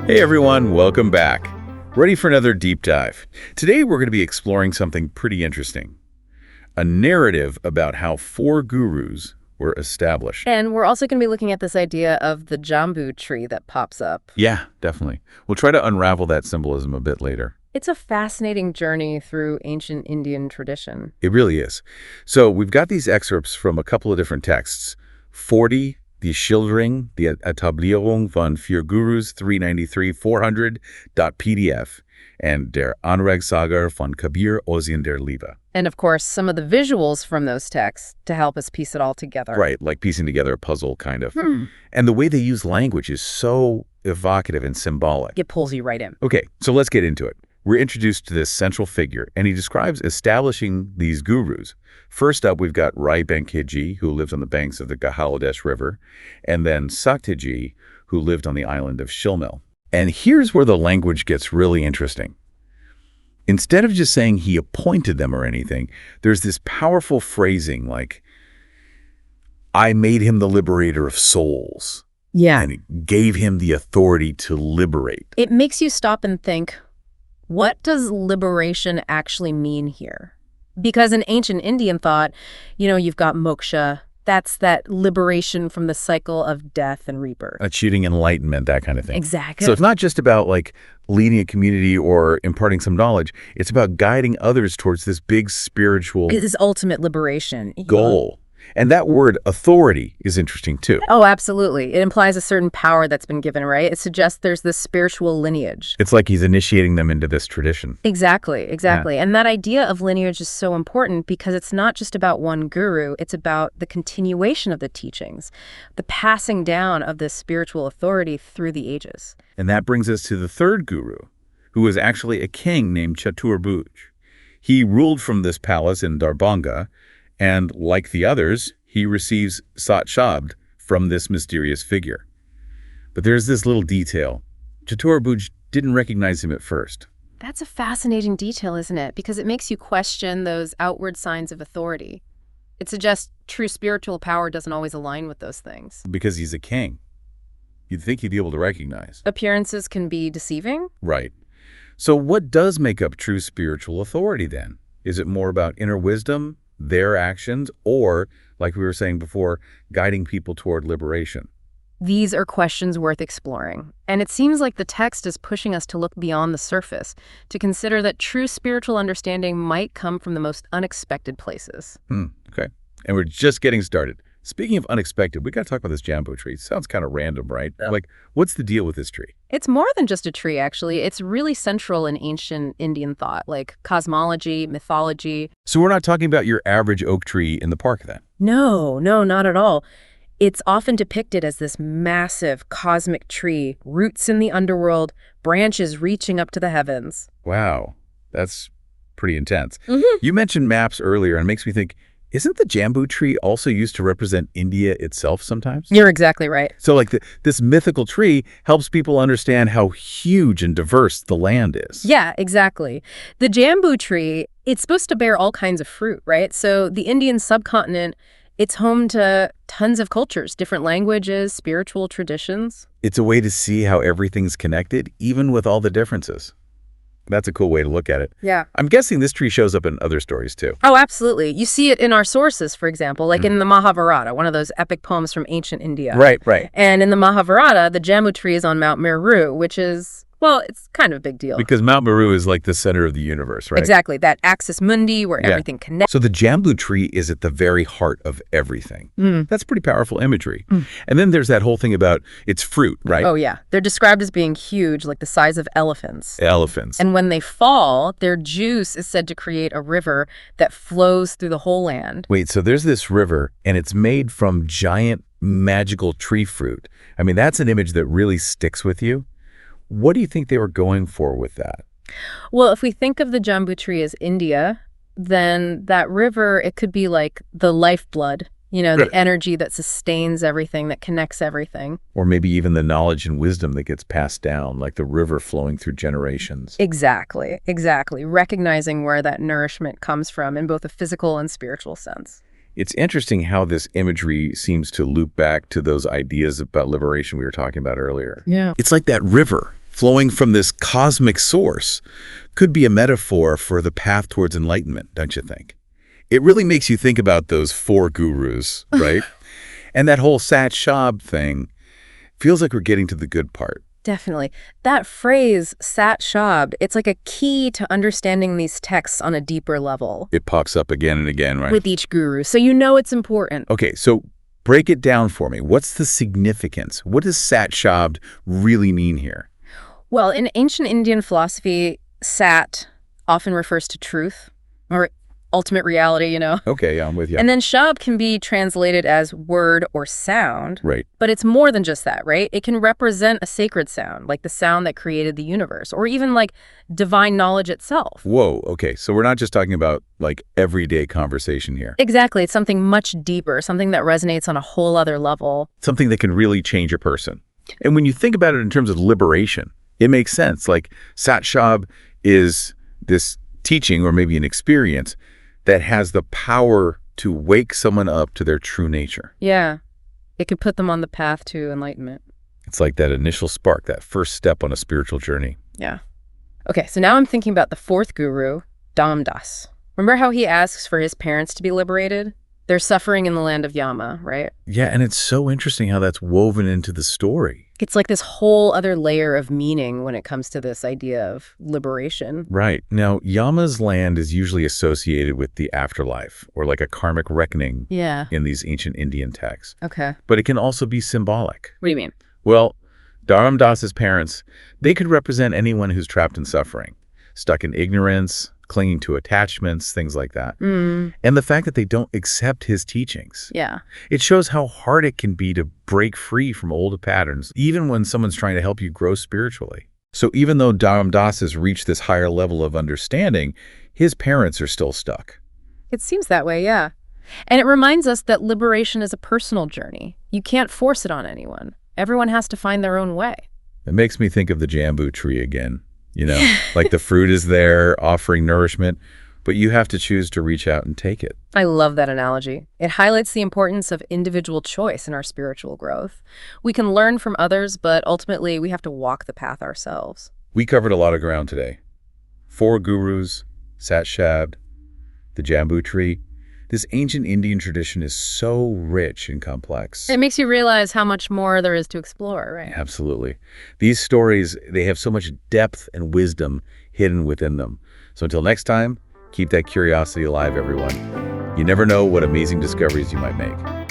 Hey everyone, welcome back. Ready for another deep dive. Today we're going to be exploring something pretty interesting. A narrative about how 4 gurus were established. And we're also going to be looking at this idea of the jambu tree that pops up. Yeah, definitely. We'll try to unravel that symbolism a bit later. It's a fascinating journey through ancient Indian tradition. It really is. So we've got these excerpts from a couple of different texts. 40, die Schildering, die Etablierung von 4 Gurus 393-400.pdf, and Der Anregsager von Kabir Osien der Liebe. And of course, some of the visuals from those texts to help us piece it all together. Right, like piecing together a puzzle, kind of. And the way they use language is so evocative and symbolic. It pulls you right in. Okay, so let's get into it. We're introduced to this central figure, and he describes establishing these gurus. First up, we've got Rai Banke Ji, who lived on the banks of the Gahaladesh River, and then Sat Ji, who lived on the island of Shilmil. And here's where the language gets really interesting. Instead of just saying he appointed them or anything, there's this powerful phrasing like, I made him the liberator of souls. Yeah. And gave him the authority to liberate. It makes you stop and think, what does liberation actually mean here? Because in ancient Indian thought, you've got moksha. That's that liberation from the cycle of death and rebirth. Achieving enlightenment, that kind of thing. Exactly. So it's not just about leading a community or imparting some knowledge. It's about guiding others towards this big spiritual This ultimate liberation. goal. And that word authority is interesting too. Oh, absolutely. It implies a certain power that's been given, right? It suggests there's this spiritual lineage. It's like he's initiating them into this tradition. Exactly. Yeah. And that idea of lineage is so important because it's not just about one guru. It's about the continuation of the teachings, the passing down of this spiritual authority through the ages. And that brings us to the 3rd guru, who was actually a king named Chatur Bhuj. He ruled from this palace in Darbhanga, and like the others, he receives Sat Shabd from this mysterious figure. But there's this little detail. Chatur Bhuj didn't recognize him at first. That's a fascinating detail, isn't it? Because it makes you question those outward signs of authority. It suggests true spiritual power doesn't always align with those things. Because he's a king. You'd think he'd be able to recognize. Appearances can be deceiving? Right. So what does make up true spiritual authority then? Is it more about inner wisdom, their actions, or, like we were saying before, guiding people toward liberation? These are questions worth exploring. And it seems like the text is pushing us to look beyond the surface, to consider that true spiritual understanding might come from the most unexpected places. Okay. And we're just getting started. Speaking of unexpected, we got to talk about this jambu tree. Sounds kind of random, right? Yeah. What's the deal with this tree? It's more than just a tree, actually. It's really central in ancient Indian thought, like cosmology, mythology. So we're not talking about your average oak tree in the park then? No, not at all. It's often depicted as this massive cosmic tree, roots in the underworld, branches reaching up to the heavens. Wow, that's pretty intense. You mentioned maps earlier, and it makes me think, isn't the jambu tree also used to represent India itself sometimes? You're exactly right. So this mythical tree helps people understand how huge and diverse the land is. Yeah, exactly. The jambu tree, it's supposed to bear all kinds of fruit, right? So the Indian subcontinent, it's home to tons of cultures, different languages, spiritual traditions. It's a way to see how everything's connected, even with all the differences. That's a cool way to look at it. Yeah. I'm guessing this tree shows up in other stories too. Oh, absolutely. You see it in our sources, for example, like in the Mahabharata, one of those epic poems from ancient India. Right. And in the Mahabharata, the jambu tree is on Mount Meru, which is, well, it's kind of a big deal. Because Mount Meru is like the center of the universe, right? Exactly. That axis mundi where everything connects. So the jambu tree is at the very heart of everything. That's pretty powerful imagery. And then there's that whole thing about its fruit, right? Oh, yeah. They're described as being huge, like the size of elephants. Elephants. And when they fall, their juice is said to create a river that flows through the whole land. Wait, so there's this river, and it's made from giant magical tree fruit. I mean, that's an image that really sticks with you. What do you think they were going for with that? Well, if we think of the jambu tree as India, then that river, it could be like the lifeblood, the energy that sustains everything, that connects everything. Or maybe even the knowledge and wisdom that gets passed down, like the river flowing through generations. Exactly. Recognizing where that nourishment comes from in both a physical and spiritual sense. It's interesting how this imagery seems to loop back to those ideas about liberation we were talking about earlier. Yeah. It's like that river flowing from this cosmic source, could be a metaphor for the path towards enlightenment, don't you think? It really makes you think about those four gurus, right? And that whole Sat Shabd thing feels like we're getting to the good part. Definitely. That phrase, Sat Shabd, it's like a key to understanding these texts on a deeper level. It pops up again and again, right? With each guru, so you know it's important. Okay, so break it down for me. What's the significance? What does Sat Shabd really mean here? Well, in ancient Indian philosophy, Sat often refers to truth or ultimate reality, you know. Okay, yeah, I'm with you. And then Shabd can be translated as word or sound. Right. But it's more than just that, right? It can represent a sacred sound, like the sound that created the universe, or even like divine knowledge itself. Whoa, okay, so we're not just talking about like everyday conversation here. Exactly. It's something much deeper, something that resonates on a whole other level. Something that can really change a person. And when you think about it in terms of liberation, it makes sense. Like Sat Shabd is this teaching or maybe an experience that has the power to wake someone up to their true nature. Yeah. It could put them on the path to enlightenment. It's like that initial spark, that first step on a spiritual journey. Yeah. Okay, so now I'm thinking about the fourth guru, Dharam Das. Remember how he asks for his parents to be liberated? They're suffering in the land of Yama, right? Yeah, and it's so interesting how that's woven into the story. It's like this whole other layer of meaning when it comes to this idea of liberation. Right. Now, Yama's land is usually associated with the afterlife or like a karmic reckoning in these ancient Indian texts. Okay. But it can also be symbolic. What do you mean? Well, Dharam Das's parents, they could represent anyone who's trapped in suffering, stuck in ignorance, clinging to attachments, things like that. And the fact that they don't accept his teachings. Yeah. It shows how hard it can be to break free from old patterns, even when someone's trying to help you grow spiritually. So even though Dharam Das has reached this higher level of understanding, his parents are still stuck. It seems that way, yeah. And it reminds us that liberation is a personal journey. You can't force it on anyone. Everyone has to find their own way. It makes me think of the bamboo tree again. You know, like the fruit is there offering nourishment, but you have to choose to reach out and take it. I love that analogy. It highlights the importance of individual choice in our spiritual growth. We can learn from others, but ultimately we have to walk the path ourselves. We covered a lot of ground today. 4 gurus, Sat Shabd, the bamboo tree. This ancient Indian tradition is so rich and complex. It makes you realize how much more there is to explore, right? Absolutely. These stories, they have so much depth and wisdom hidden within them. So until next time, keep that curiosity alive, everyone. You never know what amazing discoveries you might make.